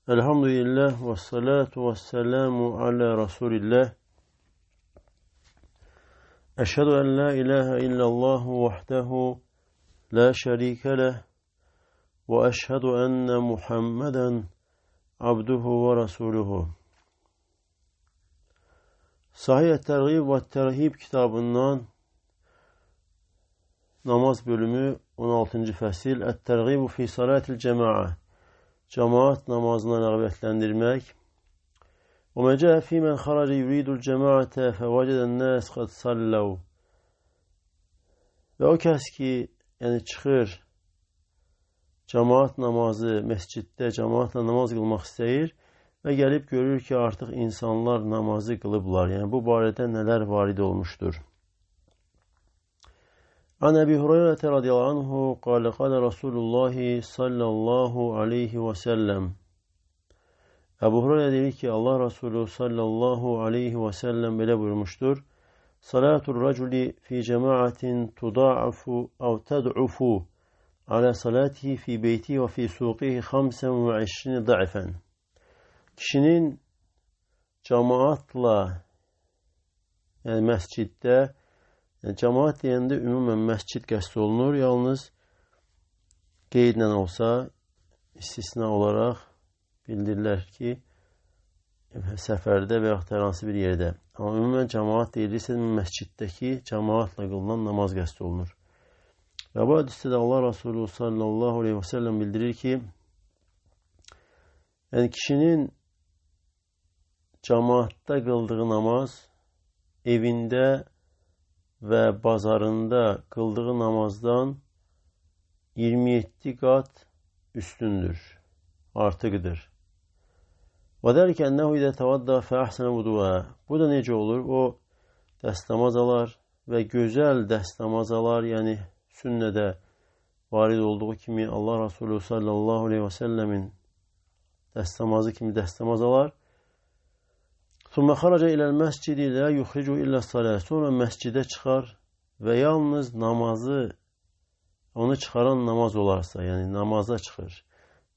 Elhamdülillah ve salatu ve selamu ala Resulillah. Eşhedü en la ilahe illallah vahdehu la şerike leh ve eşhedü enne Muhammeden abduhu ve resuluhu. Sahih et-Tergib ve Terhib kitabından namaz bölümü 16. fəsil Et-Tergibu fi salatil cema'a. Cemaat namazına rağbetləndirmək. Və məcəə fi mən xaraca yuridul cemaatə fəvəcədən nəs qad sallav. Və o kəs ki, çıxır cemaat namazı, məsciddə cemaatla namaz qılmaq istəyir və gəlib görür ki, artıq insanlar namazı qılıblar. Yəni, bu barədə nələr varid olmuşdur. An Əbi Hüreyrə radiyallahu anhu qalə Rasulullahi sallallahu aleyhi və səlləm. Əbu Hüreyrə deyir ki, Allah Resulü sallallahu aleyhi və səlləm belə buyurmuşdur. Salatul raculi fi cemaatin tuda'afu av tad'ufu ala salatihi fi beyti və fi suqihi 25 da'ifən. Kişinin cemaatla, yəni məsciddə, cemaat deyəndə ümumən məscid qəsd olunur. Yalnız qeydlə olsa, istisna olaraq bildirirlər ki, səfərdə və yaxud hər hansı bir yerdə. Amma ümumən cemaat deyilirsə, məsciddəki cemaatla qılınan namaz qəsd olunur. Və bu hədisdə də Allah Resulü sallallahu aleyhi və səlləm bildirir ki, yəni kişinin cemaatda qıldığı namaz evində və bazarında qıldığı namazdan 27 qat üstündür, artıqdır. Və dəlik ənəhu idə təvadda fəəhsənə vuduə. Bu da necə olur? O dəstəmaz alar və gözəl dəstəmaz alar, yəni sünnədə varid olduğu kimi Allah Resulü sallallahu aleyhi və səlləmin dəstəmazı kimi dəstəmaz alar. Thumma xaraca iləl məscidi la yuxricu illə salə. Sonra məscidə çıxar və yalnız namazı, onu çıxaran namaz olarsa, yəni namaza çıxır.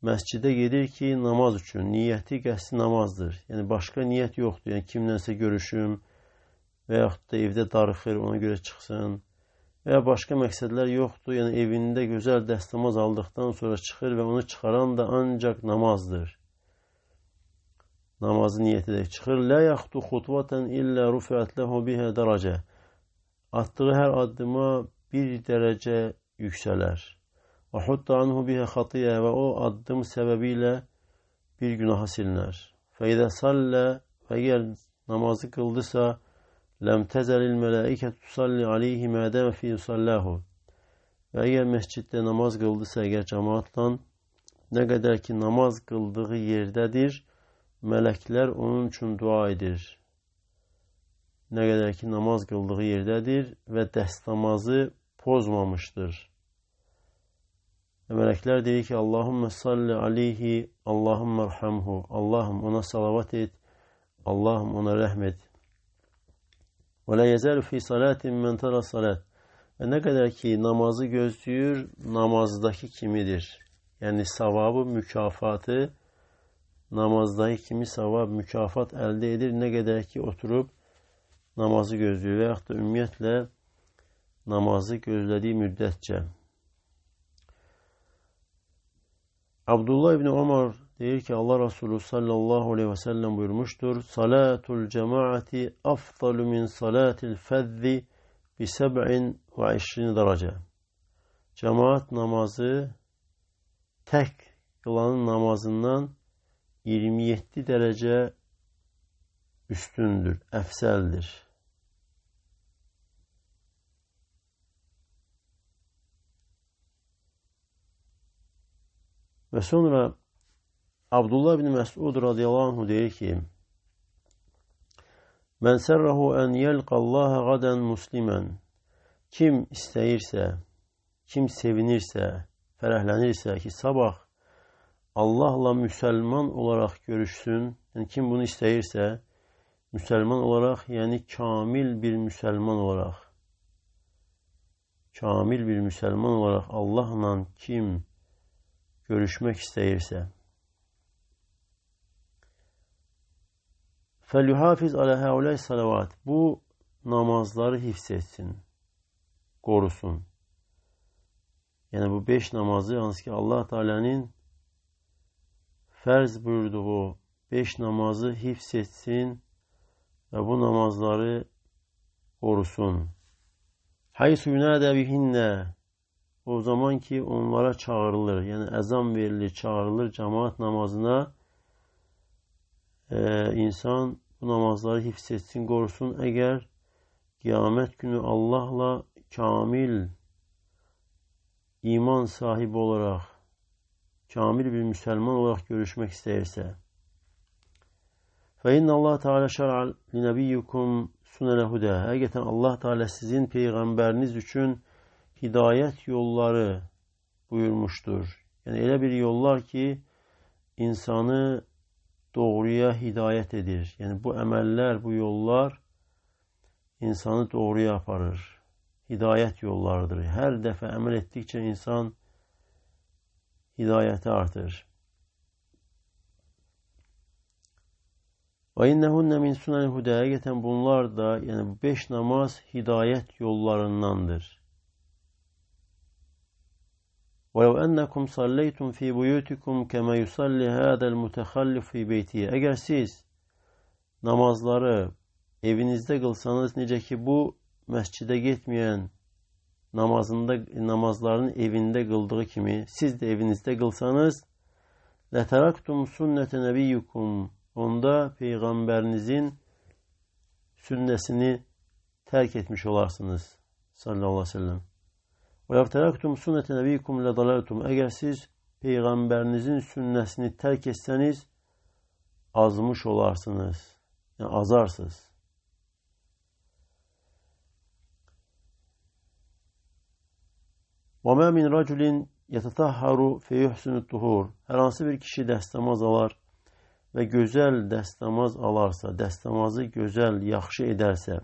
Məscidə gedir ki, namaz üçün, niyyəti, qəsdi namazdır. Yəni başqa niyyət yoxdur. Yəni kimlənsə görüşüm və yaxud da evdə darıxır, ona görə çıxsın və ya başqa məqsədlər yoxdur. Yəni evində gözəl dəstəmaz aldıqdan sonra çıxır və onu çıxaran da ancaq namazdır. Namazı niyyət edək çıxır. Lə yaxdu xutvatan illə rufiət ləhu bihə dərəcə. Atdığı hər addıma bir dərəcə yüksələr. Və hudda anhu bihə xatiyyə və o addım səbəbilə bir günaha silinər. Fəidə sallə və əgər namazı qıldısa ləm təzəlil mələikət tusalli aleyhi mədəmə fi yusalləhu. Və əgər məsciddə namaz qıldısa, əgər cemaatla nə qədər ki namaz qıldığı yerdədir, mələklər onun üçün dua edir. Nə qədər ki namaz qıldığı yerdədir və dəstəmazı pozmamışdır. Və mələklər deyir ki, Allahümmə salli aleyhi, Allahümmə rhamhu. Allahım ona salavat et, Allahım ona rəhm et. Və lə yəzəlu fi salatin mən tərə salat. Və nə qədər ki namazı gözləyir, namazdakı kimidir. Yəni savabı, mükafatı namazdakı kimi savab, mükafat əldə edir, nə qədər ki oturub namazı gözləyir və yaxud da ümumiyyətlə namazı gözlədiyi müddətcə. Abdullah ibn Ömər deyir ki, Allah Resulü sallallahu aleyhi və səlləm buyurmuşdur. Salatul cemaati afdalu min salatil fəzzi bi 27 dərəcə. Cemaat namazı tək qılanın namazından 27 dərəcə üstündür, əfsəldir. Və sonra Abdullah ibn Məsud radiyallahu anhu deyir ki, Mən sərrəhu ən yəlqəllaha qadən muslimən. Kim istəyirsə, kim sevinirsə, fərəhlənirsə ki, sabah Allahla müsəlman olaraq görüşsün, yəni kim bunu istəyirsə, müsəlman olaraq, yəni kamil bir müsəlman olaraq, Allahla kim görüşmək istəyirsə, فَلْيُحَافِزْ عَلَى هَاُولَيْ salavat. Bu namazları hifz etsin, korusun. Yani bu 5 namazı yalnız ki Allah Teala'nın farz buyurduğu 5 namazı hifz etsin ve bu namazları korusun. Haysu yunâdâ bihinne. O zaman ki onlara çağrılır. Yani ezan verilir, çağrılır cemaat namazına. İnsan bu namazları hifz etsin, korusun. Eğer kıyamet günü Allah'la kamil iman sahibi olarak, kamil bir Müslüman olarak görüşmek isterse. فَاِنَّ اللّٰهَ تَعَالَى شَرْعَ لِنَبِيِّكُمْ سُنَنَ هُدَى. Hakikaten Allah Teala sizin peygamberiniz için hidayet yolları buyurmuştur. Yani öyle bir yollar ki insanı doğruya hidayet edir. Yani bu emeller, bu yollar insanı doğruya aparır. Hidayet yollarıdır. Her defa emel ettikçe insan hidayeti artır. وَاِنَّهُنَّ مِنْ سُنَنِ هُدَى. Hakikaten bunlar da yani bu 5 namaz hidayet yollarındandır. وَلَوْ أَنَّكُمْ صَلَّيْتُمْ ف۪ي بُيُوتِكُمْ كَمَا يُصَلِّ هَذَا الْمُتَخَلِّفُ ف۪ي بَيْتِهِ. Eğer siz namazları evinizde kılsanız, nece ki bu mescide gitmeyen namazlarını evinde kıldığı kimi siz de evinizde kılsanız, لَتَرَكْتُمْ سُنَّةَ نَبِيُّكُمْ. Onda peygamberinizin sünnesini terk etmiş olarsınız. Sallallahu aleyhi ve sellem. وَلَوْ تَرَكْتُمْ سُنَّةَ نَبِيكُمْ لَضَلَلْتُمْ. Eğer siz peygamberinizin sünnesini terk etseniz azmış olarsınız. Yani azarsınız. وَمَا مِنْ رَجُلٍ يَتَطَهَّرُ فَيُحْسِنُ الطُّهُورِ. Herhangi bir kişi dəstəmaz alar ve güzel dəstəmaz alarsa, dəstəmazı güzel, yaxşı ederse,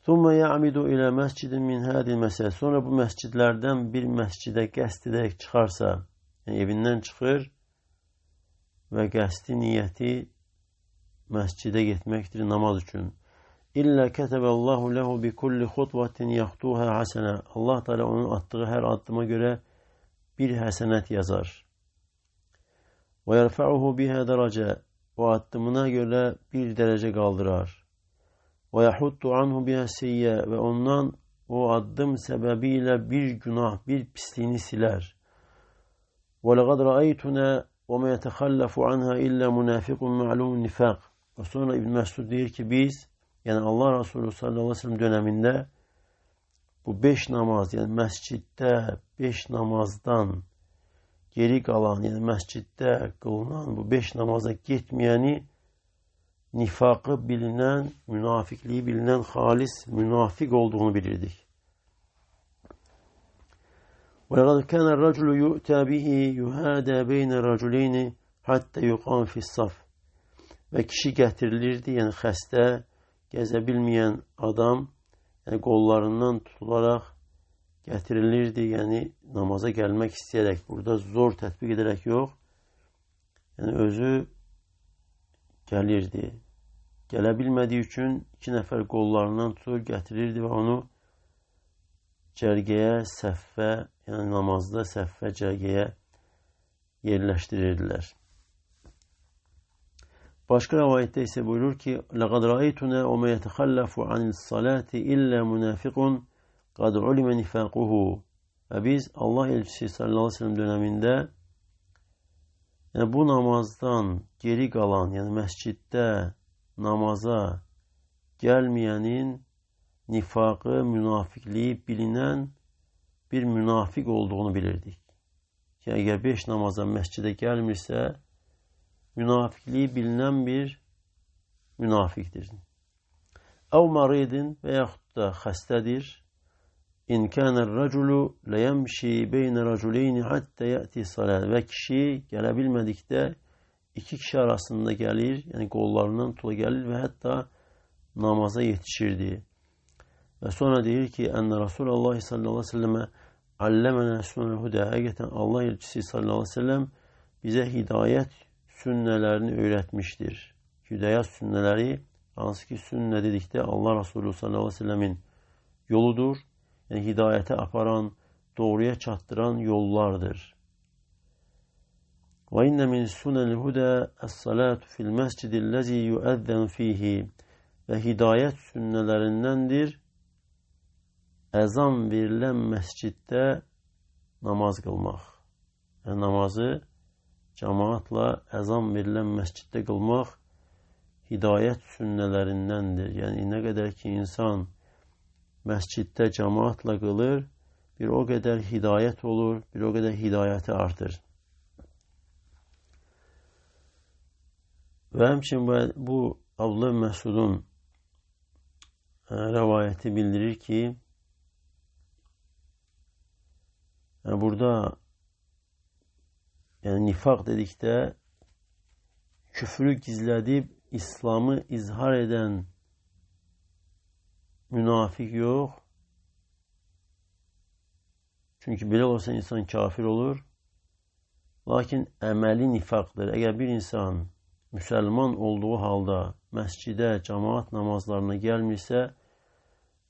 ثُمَّ يَعْمِدُ إِلَى مَسْجِدٍ مِنْ هَذِي الْمَسَاجِدِ. Sonra bu mescidlerden bir mescide qəsd ederek çıkarsa, yani evinden çıkır ve qəsdi niyeti mescide gitmektir namaz için. İlla keteballahu lehu bi kulli hutvatin yahtuha hasene. Allah Teala onun attığı her adıma göre bir hasenet yazar. Ve yerfa'uhu biha derece. O adımına göre bir derece kaldırar. Ve yahuttu anhu biha seyye. Ve ondan o adım sebebiyle bir günah, bir pisliğini siler. Ve legad ra'aytuna ve ma yetehallafu anha illa munafikun ma'lumun nifak. Ve sonra İbn Mesud diyor ki biz, yani Allah Resulü sallallahu aleyhi ve sellem döneminde bu 5 namaz, yani mescitte 5 namazdan geri kalan, yani mescitte kılınan bu 5 namaza gitmeyeni nifakı bilinen, münafikliği bilinen halis münafik olduğunu bilirdik. وَلَقَدْ كَانَ الرَّجُلُ يُؤْتَى بِهِ يُهَادَى بَيْنَ رَجُلَيْنِ حَتَّى يُقَامْ فِي الصَّفِ. Ve kişi getirilirdi, yani xəstə, gezebilmeyen adam, yani kollarından tutularak getirilirdi, yani namaza gelmek isteyerek, burada zor tətbiq ederek yok, yani özü gelirdi. Gelebilmediği için 2 nəfər kollarından tutur getirirdi ve onu cərgəyə, səffə, yani namazda səffə, cərgəyə yerləşdirirdiler. Başka rivayette ise buyurur ki لَقَدْ رَأَيْتُنَا وَمَا يَتَخَلَّفُ عَنِ الصَّلَاةِ إِلَّا مُنَافِقٌ قَدْ عُلِمَ نِفَاقُهُ. Ve biz Allah elçisi sallallahu aleyhi ve sellem döneminde, yani bu namazdan geri kalan, yani mescitte namaza gelmeyenin nifakı, münafikliği bilinen bir münafik olduğunu bilirdik. Yani eğer 5 namaza mescide gelmişse münafikliği bilinen bir münafiktir. Ev maridin veyahut da hastadır. İn kâner raculu leyemşi beyne raculeyni hatta ya'ti salat. Ve kişi gelebilmedikte 2 kişi arasında gelir, yani kollarından tutu gelir ve hatta namaza yetişirdi. Ve sonra diyor ki enne Resulullah sallallahu aleyhi ve selleme allemena sunnel huda. Hakikaten Allah elçisi sallallahu aleyhi ve sellem bize hidayet sünnələrini öyrətmişdir. Hidayət sünnələri, hansı ki sünnə dedikdə Allah Resulü sallallahu aleyhi ve sellemin yoludur. Yəni hidayətə aparan, doğruya çatdıran yollardır. Və innə min sunəl hudə əs-salatu fil məscidilləzi yuəzzən fihi. Və hidayət sünnələrindəndir əzan verilən məsciddə namaz qılmaq. Yəni namazı cəmaatla əzan verilən məsciddə qılmaq hidayət sünnələrindəndir. Yəni nə qədər ki insan məsciddə cəmaatla qılır, bir o qədər hidayət olur, bir o qədər hidayəti artır. Və həmçinin bu Abdullah ibn Məsudun rəvayəti bildirir ki, burada nifaq dedikdə küfrü gizlədib İslamı izhar edən münafiq yox. Çünki belə olsa insan kafir olur. Lakin əməli nifaqdır. Əgər bir insan müsəlman olduğu halda məscidə, cəmaat namazlarına gəlmirsə,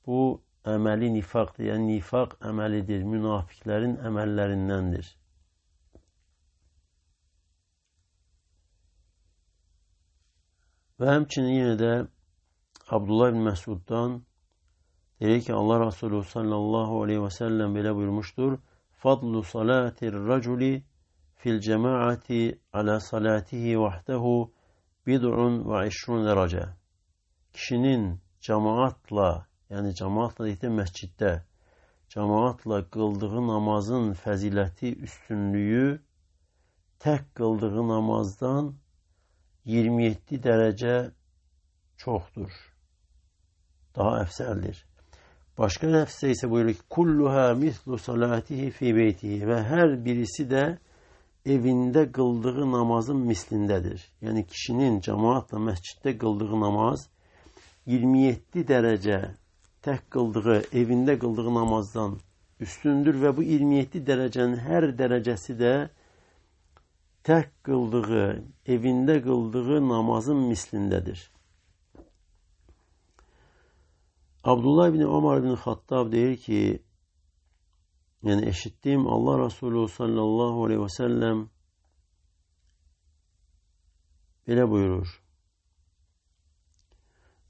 bu əməli nifaqdır. Yəni nifaq əməlidir. Münafiqlərin əməllərindəndir. Və həmçinin yenə də Abdullah ibn Məsuddan deyir ki, Allah Resulü sallallahu aleyhi və səlləm belə buyurmuşdur. Fadlu salatir raculi fil cemaati ala salatihi vahdehu bid'un və işrun dərəcə. Kişinin cemaatla, yəni cemaatla deyildə məsciddə, cemaatla qıldığı namazın fəziləti, üstünlüyü tək qıldığı namazdan 27 dərəcə çoxdur. Daha əfsəldir. Başqa nəfsə isə buyurur ki, kulluha mislu salatihi fi beytihi və hər birisi də evində qıldığı namazın mislindədir. Yəni kişinin cəmaatla məsciddə qıldığı namaz 27 dərəcə tək qıldığı, evində qıldığı namazdan üstündür və bu 27 dərəcənin hər dərəcəsi də tək qıldığı, evində qıldığı namazın mislindədir. Abdullah ibn Ömər ibn Xattab deyir ki, yəni eşitdim Allah Resulü sallallahu aleyhi və səlləm belə buyurur.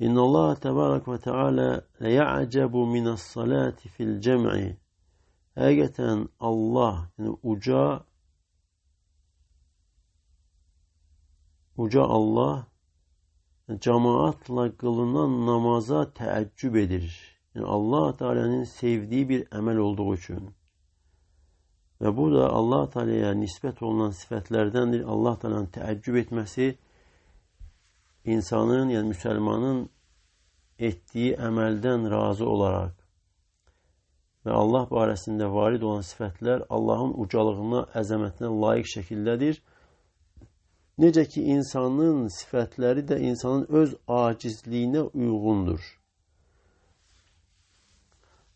İnna Allah təbarək və teala ləyəcəbu minəs-salati fil cəm'i. Həqiqətən Allah, yəni uca Allah cəmaatla qılınan namaza təəccüb edir. Yəni Allah Teala'nın sevdiyi bir əməl olduğu üçün. Və bu da Allah Teala'ya nisbət olunan sifətlərdəndir. Allah Teala'nın təəccüb etməsi insanın, yəni müsəlmanın etdiyi əməldən razı olaraq və Allah barəsində varid olan sifətlər Allahın ucalığına, əzəmətinə layiq şəkildədir. Necə ki, insanın sifətləri də insanın öz acizliyinə uyğundur.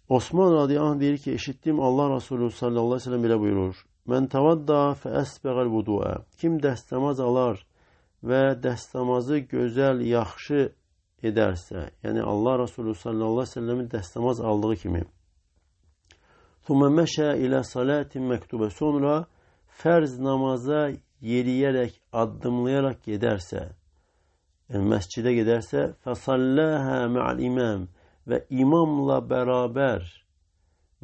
Osman radiyallahu anh deyir ki, eşitdim Allah Resulü sallallahu aleyhi ve sellem belə buyurur. Mən təvadda fəəsbəqəl vuduə. Kim dəstəmaz alar və dəstəmazı gözəl, yaxşı edərsə, yəni Allah Resulü sallallahu aleyhi ve sellemin dəstəmaz aldığı kimi. Thumma məşə ilə salatin məktubə. Sonra fərz namaza yeriyərək, addımlayaraq gedərsə, yəni məscidə gedərsə, fəsalləhə mə'al imam və imamla bərabər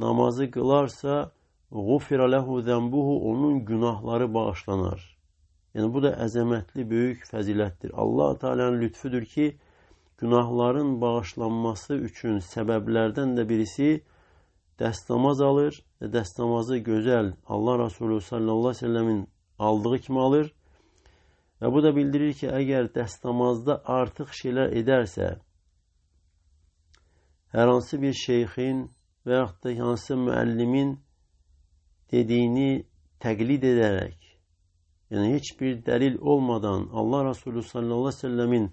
namazı qılarsa,ğufirə ləhu zənbuhu, onun günahları bağışlanar. Yəni bu da əzəmətli, böyük fəzilətdir. Allah Teala'nın lütfüdür ki, günahların bağışlanması üçün səbəblərdən də birisi dəstəmaz alır və dəstəmazı gözəl Allah Resulü sallallahu aleyhi ve sellemin aldığı kimi alır. Və bu da bildirir ki, əgər dəstəmazda artıq şeylər edərsə, hər hansı bir şeyxin və yaxud da hansı müəllimin dediyini təqlid edərək, yəni heç bir dəlil olmadan, Allah Resulü sallallahu aleyhi ve sellemin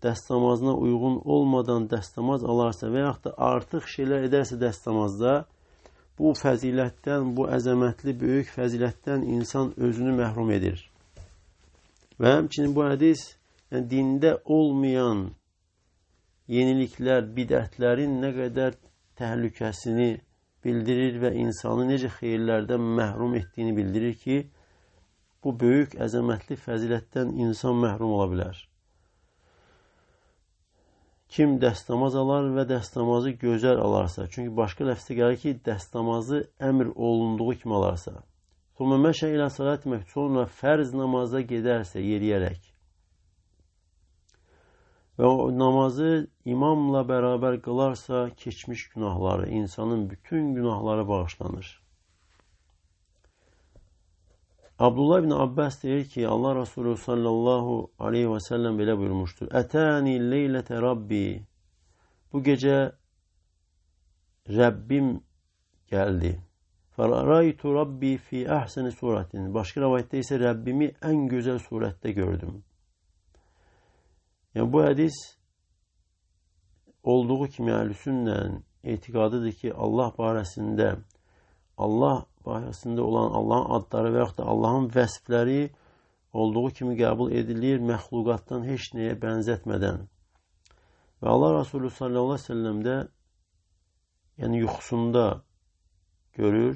dəstəmazına uyğun olmadan dəstəmaz alarsa və yaxud da artıq şeylər edərsə dəstəmazda, bu fəzilətdən, bu əzəmətli, böyük fəzilətdən insan özünü məhrum edir. Və həmçinin bu hədis yəni dində olmayan yeniliklər, bidətlərin nə qədər təhlükəsini bildirir və insanı necə xeyirlərdən məhrum etdiyini bildirir ki, bu böyük, əzəmətli fəzilətdən insan məhrum ola bilər. Kim dəstəmaz alar və dəstəmazı gözəl alarsa, çünki başqa ləfzdə gəlir ki, dəstəmazı əmr olunduğu kimi alarsa, sonra fərz namaza gedərsə yeriyərək və o namazı imamla bərabər qılarsa, keçmiş günahları, insanın bütün günahları bağışlanır. Abdullah ibn Abbas deyir ki, Allah Resulü sallallahu aleyhi ve sellem belə buyurmuştur. Ətəni leylətə Rabbi. Bu gecə Rəbbim gəldi. Fəraytu Rabbi fi əhsəni surətin. Başqa rəvayətdə isə Rəbbimi ən gözəl surətdə gördüm. Yəni bu hədis olduğu kimi əhlüsünnənin etiqadıdır ki, Allah barəsində olan Allahın adları və yaxud da Allahın vəsfləri olduğu kimi qəbul edilir, məxluqatdan heç nəyə bənzətmədən. Və Allah Resulü sallallahu aleyhi ve sellem də yəni yuxusunda görür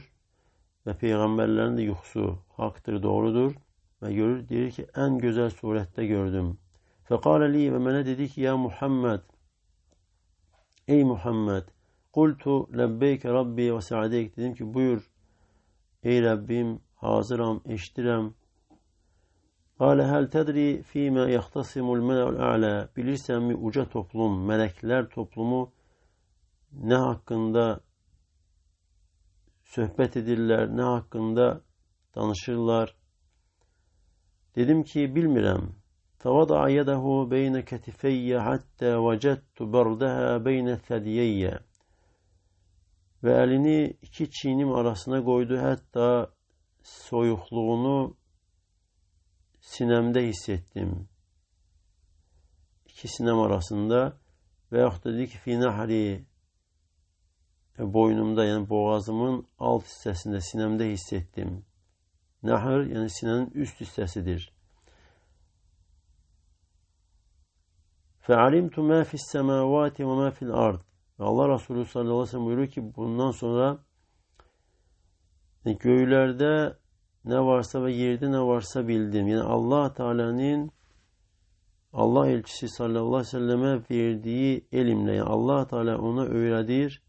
və Peyğəmbərlərin də yuxusu haqdır, doğrudur və görür, deyir ki, ən gözəl surətdə gördüm. Fəqalə li və mənə dedi ki, ya Muhammed, ey Muhammed, qultu ləbbeyke Rabbi və səadeyk, dedim ki, buyur, ey Rəbbim, hazıram, eşidirəm. Qalə həl tədri fīmə yaxtasimul mələul ə'lə, bilirsənmi uca toplum, mələklər toplumu nə haqqında söhbət edirlər, nə haqqında danışırlar. Dedim ki, bilmirəm. فَوَضَعَ يَدَهُ بَيْنَ كَتِفَيَّ حَتَّى وَجَدْتُ بَرْدَهَا بَيْنَ ثَدِيَيَّ. Və əlini iki çiğnim arasına qoydu, hətta soyuqluğunu sinəmdə hiss etdim. İki sinəm arasında və yaxud da dedi ki, fi nəhri, boynumda, yəni boğazımın alt hissəsində, sinəmdə hiss etdim. Nəhr, yəni sinənin üst hissəsidir. فَعَلِمْتُ مَا فِي السَّمَاوَاتِ وَمَا فِي الْأَرْضِ. Və Allah Resulü sallallahu aleyhi ve sellem buyuruyor ki, bundan sonra göylərdə nə varsa və yerdə nə varsa bildim. Yəni Allah Teala'nın Allah elçisi sallallahu aleyhi ve selleme verdiyi elmlə, yəni Allah Teala ona öyrədir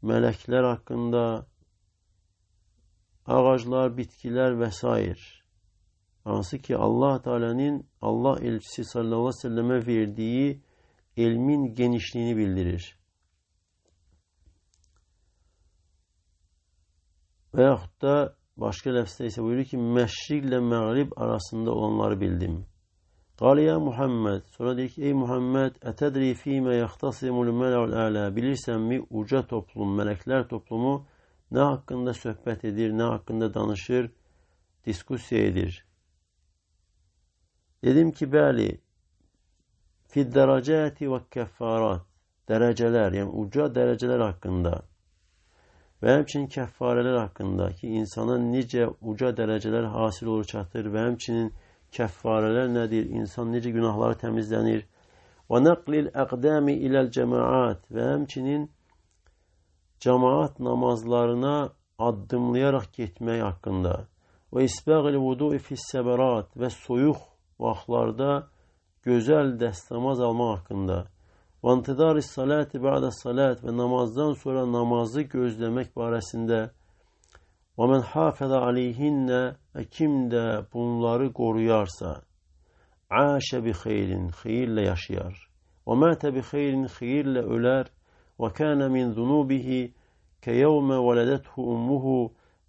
mələklər haqqında, ağaclar, bitkilər və s. Hansı ki Allah Teala'nın Allah elçisi sallallahu aleyhi ve selleme verdiyi elmin genişliğini bildirir. Və yaxud da başqa ləfzdə isə buyurur ki, məşriq ilə məğrib arasında olanları bildim. Qalə ya Muhammed, sonra deyir ki, ey Muhammed, ətədri fīmə yaxtasimul mələul ələ, bilirsənmi uca toplum, mələklər toplumu nə haqqında söhbət edir, nə haqqında danışır, diskussiya edir. Dedim ki, bəli, fiddərəcəti və kəffarat, dərəcələr, yəni uca dərəcələr haqqında və həmçinin kəffarələr haqqında ki, insana necə uca dərəcələr hasil olur, çatır və həmçinin kəffarələr nədir, insan necə günahları təmizlənir. Və nəqlil əqdəmi iləl cəmaat və həmçinin cəmaat namazlarına addımlayaraq getmək haqqında və isbəğil vudu'i fissəbərat və soyuq vaxtlarda gözəl dəstəmaz almaq haqqında və intidari saləti bə'də salət və namazdan sonra namazı gözləmək barəsində və mən hafədə aleyhinnə və kim də bunları qoruyarsa əşə bi xeyrin, xeyirlə yaşayar və mətə bi xeyrin, xeyirlə ölər və kənə min zunubihi kəyəvmə vələdəthu ummuhu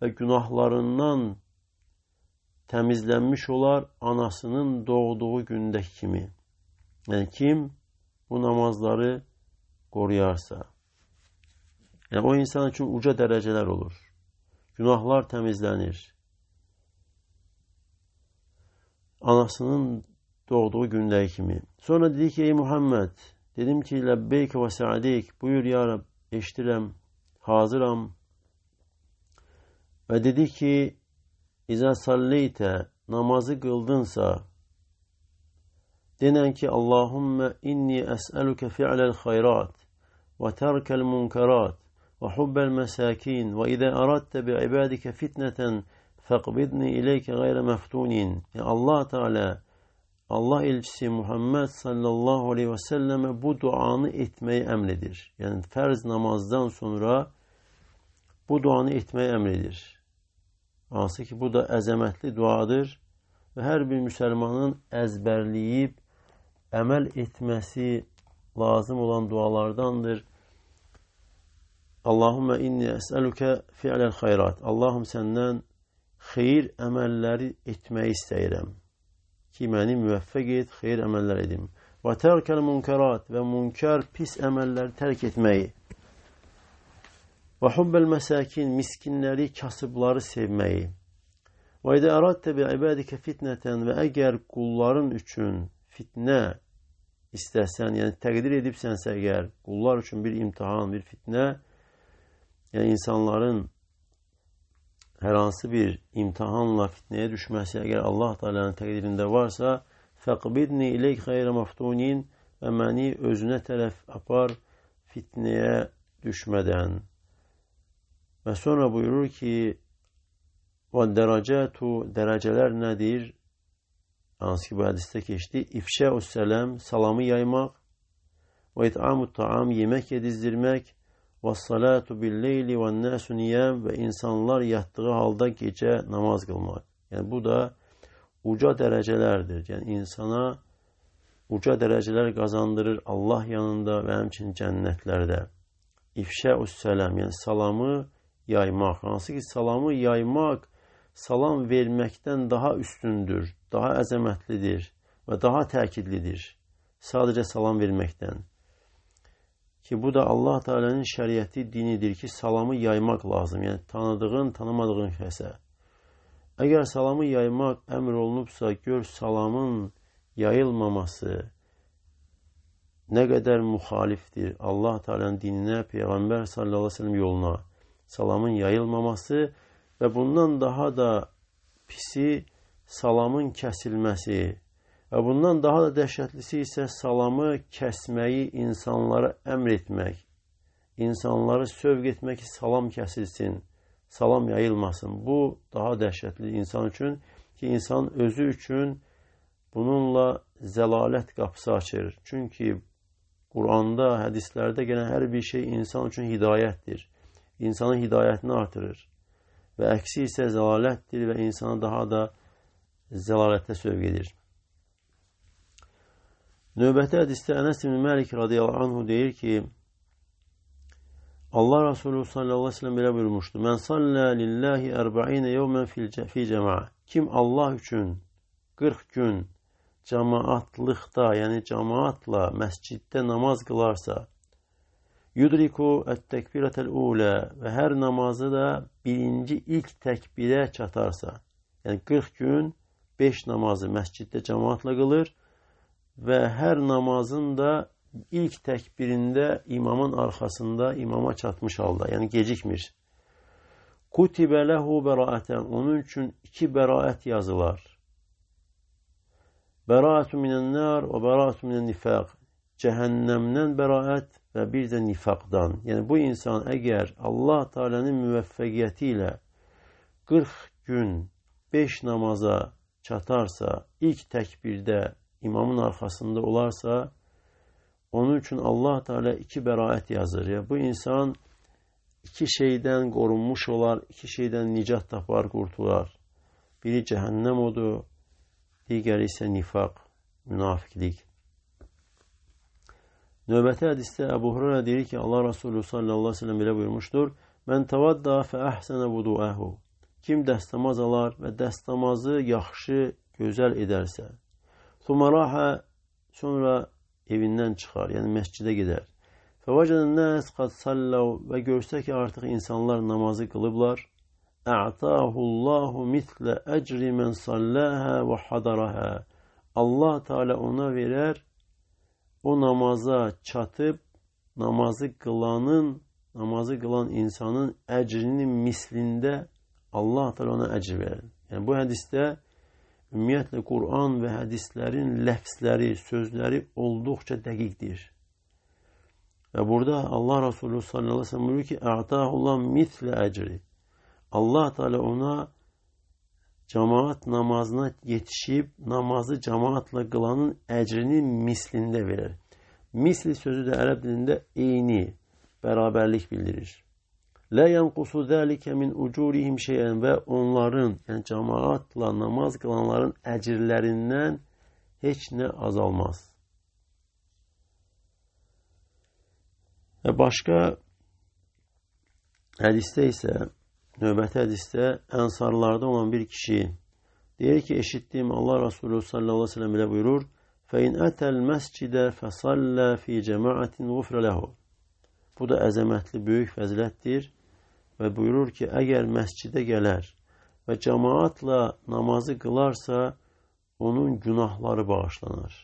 və günahlarından təmizlənmiş olar anasının doğduğu gündəki kimi. Yəni kim bu namazları qoruyarsa. Yəni o insan üçün uca dərəcələr olur. Günahlar təmizlənir. Anasının doğduğu gündəki kimi. Sonra dedi ki, ey Muhammed, dedim ki, ləbbeyk və səadeyk, buyur ya Rab, eşidirəm, hazıram. Və dedi ki, İzə salleytə, namazı qıldınsa, Denen ki Allahümme inni es'eluke fi'lel hayrat ve terkel munkarat ve hubbel mesakin ve izâ aradte bi'ibâdike fitneten faqbidni ileyke gayre meftunin. Allah Teala, Allah elçisi Muhammed sallallahu aleyhi ve selleme bu duanı etmeyi emredir. Yani farz namazdan sonra bu duanı etmeyi emredir. Hansı ki bu da əzəmətli duadır ve her bir Müslümanın ezberleyip emel etmesi lazım olan dualardandır. Allahümme inni es'eluke fi'lel hayrat. Allahım senden xeyir əməlləri etməyi istəyirəm. Ki məni müvəffəq et, xeyir əməllər edim. Və tərkəl munkarat və munkar pis əməlləri tərk etməyi. Və hubbəl məsakin miskinləri, kasıbları sevməyi. Və idə əraddə bi ibadikə fitnətən və əgər qulların üçün fitnə istəsən, yəni təqdir edibsənsə əgər qullar üçün bir imtihan, bir fitnə, yəni insanların hər hansı bir imtihanla fitnəyə düşməsi əgər Allah Teala'nın təqdirində varsa, fəqbidni ileyk xeyrə maftunin və məni özünə tərəf apar fitnəyə düşmədən. Və sonra buyurur ki, və dərəcətu, dərəcələr nədir? Hansı ki bu hədisdə keçdi. İfşəus-sələm, salamı yaymaq, və it'amut-ta'am, yemək yedizdirmək, və salatu bil-leyli və nəsu niyəm və insanlar yatdığı halda gecə namaz qılmaq. Yəni bu da uca dərəcələrdir. Yəni insana uca dərəcələr qazandırır Allah yanında və həmçinin cənnətlərdə. İfşəus-sələm, yəni salamı yaymaq. Hansı ki salamı yaymaq salam verməkdən daha üstündür, daha əzəmətlidir və daha təkidlidir. Sadəcə salam verməkdən. Ki bu da Allah Teala'nın şəriəti dinidir ki, salamı yaymaq lazım. Yəni tanıdığın, tanımadığın kəsə. Əgər salamı yaymaq əmr olunubsa, gör salamın yayılmaması nə qədər müxalifdir Allah Teala'nın dininə, Peyğəmbər sallallahu aleyhi ve sellem yoluna. Salamın yayılmaması və bundan daha da pisi salamın kəsilməsi. Və bundan daha da dəhşətlisi isə salamı kəsməyi insanlara əmr etmək. İnsanları sövq etmək ki, salam kəsilsin, salam yayılmasın. Bu daha dəhşətli insan üçün ki, insan özü üçün bununla zəlalət qapısı açır. Çünki Quranda, hədislərdə gələn hər bir şey insan üçün hidayətdir. İnsanın hidayətini artırır. Və əksi isə zəlalətdir və insanı daha da zəlalətə sövq edir. Növbəti hədisdə Ənəs ibn Məlik radiyallahu anhu deyir ki, Allah Resulü sallallahu aleyhi ve sellem belə buyurmuşdu. Mən sallə lillahi 40 yevmən fi cəmaə. Kim Allah üçün 40 gün cəmaatlıqda, yəni cəmaatla məsciddə namaz qılarsa, yudriku ət-təkbirətəl ulə və hər namazı da birinci ilk təkbirə çatarsa, yəni 40 gün 5 namazı məsciddə cəmaatla qılır və hər namazın da ilk təkbirində imamın arxasında imama çatmış halda, yəni gecikmir. Kutibə ləhu bəraətən, onun üçün 2 bəraət yazılar. Bəraətun minən-nar və bəraətun minən-nifaq. Cəhənnəmdən bəraət və bir də nifaqdan. Yəni bu insan əgər Allah Teala'nın müvəffəqiyyəti ilə 40 gün 5 namaza çatarsa, ilk təkbirdə imamın arxasında olarsa, onun üçün Allah Teala 2 bəraət yazır. Yəni bu insan 2 şeydən qorunmuş olar, 2 şeydən nicat tapar, qurtular. Biri cəhənnəm odur, digəri isə nifaq, münafiqlik. Növbəti hədisdə Əbu Hurayra deyir ki, Allah Resulü sallallahu aleyhi ve sellem belə buyurmuşdur. Mən təvadda fə əhsənə vuduəhu. Kim dəstəmaz alar və dəstəmazı yaxşı, gözəl edərsə. Thumarahə, sonra evindən çıxar, yəni məscidə gedər. Fəvəcədən nəs qad sallav və görsə ki, artıq insanlar namazı qılıblar. A'tahullahu mitlə əcri mən salləhə və hadarəhə. Allah Teala ona verər, o namaza çatıb, namazı qılan insanın əcrinin mislində Allah Teala ona əcr verir. Yəni bu hədisdə ümumiyyətlə Quran və hədislərin ləfzləri, sözləri olduqca dəqiqdir. Və burada Allah Resulü sallallahu aleyhi ve sellem buyuruyor ki, "A'tahullah misle ecri." Allah Teala ona cemaat namazına yetişib namazı cemaatla qılanın əcrini mislində verir. Misli sözü də ərəb dilində eyni, bərabərlik bildirir. La yanqusu zalika min ucurihim şey'en və onların, yəni cemaatla namaz qılanların əcirlərindən heç nə azalmaz. Və başqa hədisdə isə, növbəti hədisdə ənsarlarda olan bir kişi deyir ki, eşitdiyim Allah Resulü sallallahu aleyhi ve sellem belə buyurur, فَاِنْ أَتَى الْمَسْجِدَ فَصَلَّى فِي جَمَاعَةٍ غُفْرَ لَهُ. Bu da əzəmətli, böyük fəzilətdir və buyurur ki, əgər məscidə gələr və cemaatla namazı qılarsa, onun günahları bağışlanar.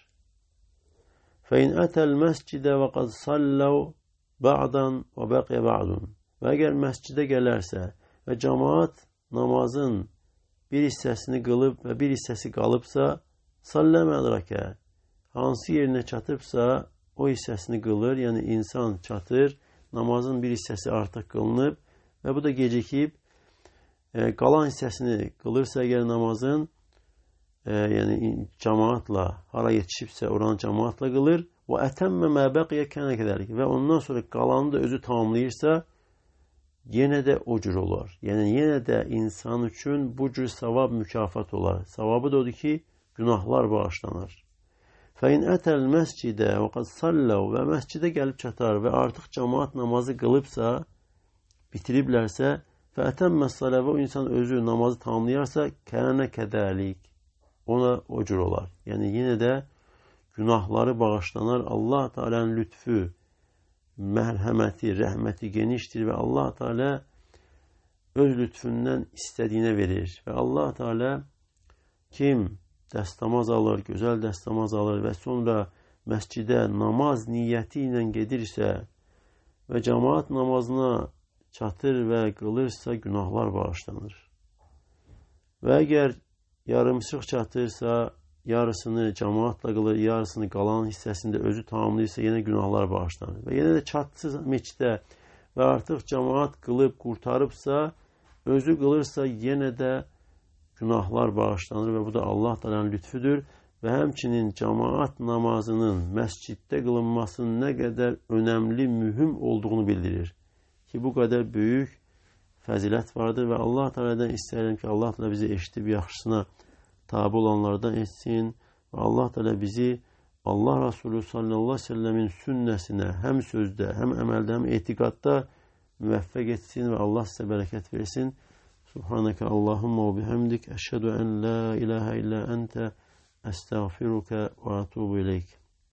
فَاِنْ أَتَى الْمَسْجِدَ وَقَدْ صَلَّوْا بَعْدًا وَبَقْيَ بَعْدٌ. Və əgər məscidə gələrsə və cemaat namazın bir hissəsini qılıb və bir hissəsi qalıbsa, salləm ədrakə, hansı yerinə çatıbsa o hissəsini qılır, yəni insan çatır, namazın bir hissəsi artıq qılınıb və bu da gecikib, qalan hissəsini qılırsa əgər namazın, yəni cemaatla, hara yetişibsə oranı cemaatla qılır, və ətəmmə mə bəqiyə kənə qədəlik və ondan sonra qalanı da özü tamamlayırsa, yenə də o cür olar. Yəni, yenə də insan üçün bu cür savab mükafat olar. Savabı da odur ki, günahlar bağışlanır. فَاِنْ أَتَى الْمَسْجِدَ وَقَدْ صَلَّوْا və məscidə gəlib çatar və artıq cemaat namazı qılıbsa, bitiriblərsə, فَأَتَمَّ الصَّلَاةَ o insan özü namazı tamamlayarsa, kənə kədəlik, ona o cür olar. Yəni, yenə də günahları bağışlanar. Allah Teala'nın lütfü, mərhəməti, rəhməti genişdir və Allah Teala öz lütfündən istədiyinə verir. Və Allah Teala kim dəstəmaz alır, gözəl dəstəmaz alır və sonra məscidə namaz niyyəti ilə gedirsə və cemaat namazına çatır və qılırsa günahlar bağışlanır. Və əgər yarımçıq çatırsa, yarısını cemaatla qılır, yarısını qalan hissəsində özü tamamlayırsa yenə günahlar bağışlanır. Və yenə də çatsız meçdə və artıq cemaat qılıb qurtarıbsa, özü qılırsa yenə də günahlar bağışlanır və bu da Allah Teala'nın lütfüdür və həmçinin cemaat namazının məsciddə qılınmasının nə qədər önəmli, mühüm olduğunu bildirir. Ki bu qədər böyük fəzilət vardır və Allah Teala'dan istəyirəm ki, Allah Teala bizi eşidib yaxşısına tabi olanlardan etsin və Allah Teala bizi Allah Resulü sallallahu aleyhi ve sellemin sünnəsinə həm sözdə, həm əməldə, həm etiqadda müvəffəq etsin və Allah sizə bərəkət versin. Subhaneke Allahumma ve bihamdik. Eşhedü en la ilahe illa ente. Estağfiruke ve atubu ileyk.